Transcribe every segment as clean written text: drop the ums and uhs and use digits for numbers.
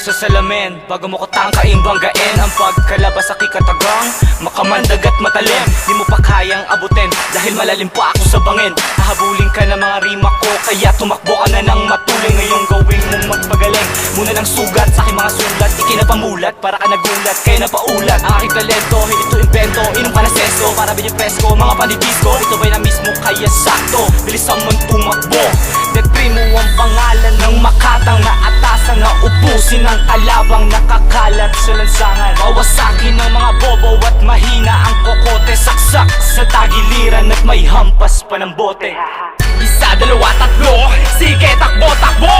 sa salamin bago mo ko tangkaing banggain. Ang pagkalabas sa kikatagang makamandag at matalim. Di mo pa kayang abutin dahil malalim pa ako sa bangin. Hahabulin ka ng mga rima ko kaya tumakbo ka na ng matuloy. Ngayong gawin mong magpagaling muna ng sugat sa aking mga sulat. Ikinapamulat para ka nagulat kaya napaulat. Ang aking talento hindi ito invento. Inom ka na sesto para binyang presko mga pandidisko. Ito ba'y na mismo kaya sakto bilisan mong tumakbo. Deprimo ang pangalan ng makatang na atasan na ubusin ang kalabang nakakalat sa lansangan. Mawasakin ng mga bobo at mahina ang kokote. Saksak sa tagiliran at may hampas pa ng bote. Isa, dalawa, tatlo, sige takbo, takbo.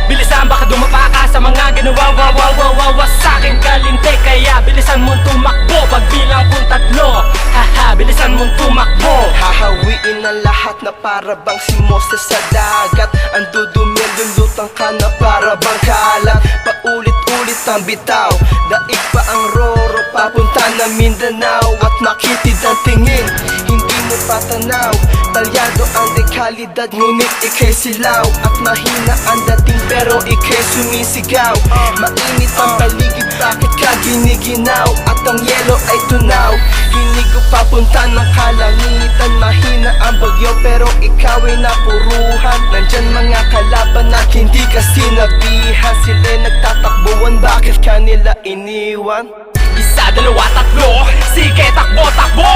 Bilisan baka dumapa ka sa mga ginawa wawawawawawasakin kalinte. Kaya bilisan mong tumakbo pagbilang kung tatlo. Haha, bilisan mong tumakbo. Hahawiin ang lahat na para bang si Moses sa dagat. Ang dudumi, lulutang ka na para bang kalat. Paulit-ulit ang bitaw, daig pa ang roro papunta na Mindanao. At makitid ang tingin, hindi mo patanaw. Talyado ang dekalidad, ngunit ikay silaw. At mahina ang dating pero ikay sumisigaw. Mainit ang paligid, bakit ka giniginaw? At ang yelo ay tunaw, hinigo papunta ng kalangitan. Mahina ang bagyo pero ikaw ay napuruhan. Nandyan mga kalaban at hindi ka sinabihan. Sila'y nagtatakbuhan, bakit ka nila iniwan? Isa, dalawa, tatlo, sige takbo, takbo.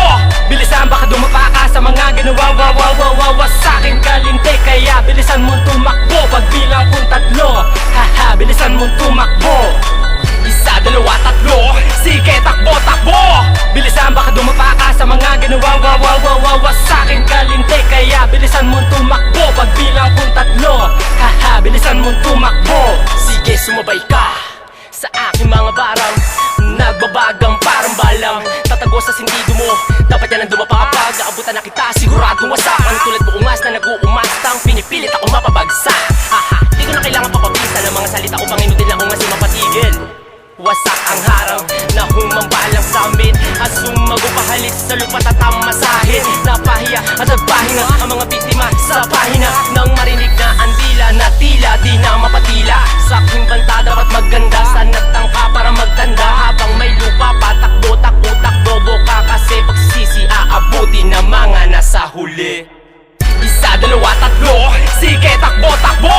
Bilisan baka dumapa ka sa mga ginawa wawawawawasakin kalinte. Kaya bilisan mong tumakbo pagbilang kung tatlo. Haha, bilisan mong tumakbo. Isa, dalawa, tatlo, sige takbo, takbo. Bilisan baka dumapa ka sa mga ginawa wawawawawasakin kalinte. Kaya bilisan mong tumakbo pagbilang kung tatlo. Haha, bilisan mong tumakbo. Sige, sumabay ka sa aking mga barang. Nagbabagang parang balang tatago sa sindido mo. Dapat yan ang dumapa pag aabutan na kita. Siguradong wasakan tulad buungas na nag-uumastang pinipilit ako mapabagsak. Haha, di ko na kailangan papabilisan ng mga salita ko. Panginutin lang kung mas mapatigil. Wasak ang harang na humambalang sa amin at sumagupahalit sa lupa't at ang masahin. Napahiya at nagpahinga ang mga biktima sa pahina nang marinig na ang dila na tila di na mapatila. Sa aking banta dapat maganda sa nagtangka para magtanda. Habang may lupa patakbo, takbo, takbo ka kasi pagsisisi aabuti ng mga nasa huli. Isa, dalawa, tatlo, sige takbo, takbo.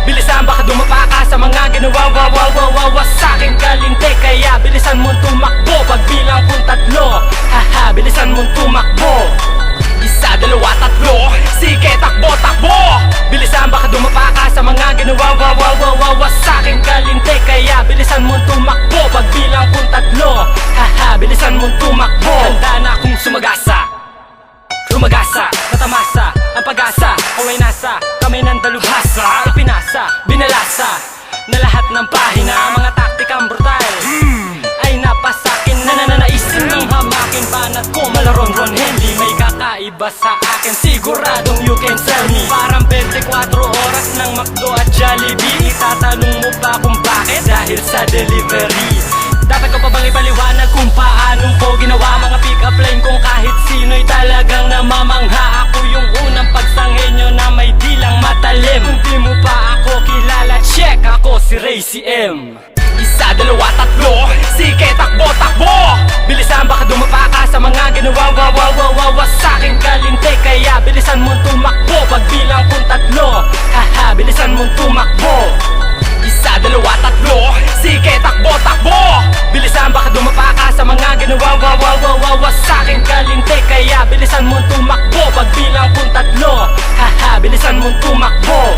Bilisan baka dumapa ka sa mga ginawa wawawawawasakin kalinte. Kaya bilisan mong tumakbo pagbilang kung tatlo. Haha, bilisan mong tumakbo. Isa, dalawa, tatlo, sige takbo, takbo. Bilisan baka dumapa ka sa mga ginawa wawawawawasakin kalinte. Kaya bilisan mong tumakbo pagbilang kung tatlo. Haha, bilisan mong tumakbo. Handa na akong sumagasa, rumagasa, natamasa ang pag-asa. Away nasa kamay ng dalubhasa. Ipinasa, binalasa na lahat ng pahina. Mga taktikang brutal ay napasakin na nananaisin ng hamakin. Banat ko malaron-ron, hindi may kakaiba sa akin. Siguradong you can tell me. Parang 24 oras ng McDo at Jollibee. Itatanong mo ba kung bakit? Dahil sa delivery. Dapat ko pa bang ipaliwanag kung paanong ko ginawa mga pick-up line kung kahit sino'y talagang namamangha. Ako yung unang pagsangay nyo na may dilang matalim. Kung di mo pa ako kilala, check, ako si Ray CM. Isa, dalawa, tatlo, sige takbo, takbo. Bilisan baka dumapa ka sa mga ginawa wawawawawasakin kalinte. Kaya bilisan mong tumakbo pagbilang kung tatlo. Haha, bilisan mong tumakbo. Isa, dalawa, tatlo, sige takbo, takbo. Bilisan baka dumapa ka sa mga ginawa wawawawawasakin kalinte. Kaya bilisan mong tumakbo pagbilang kung tatlo. Haha, bilisan mong tumakbo.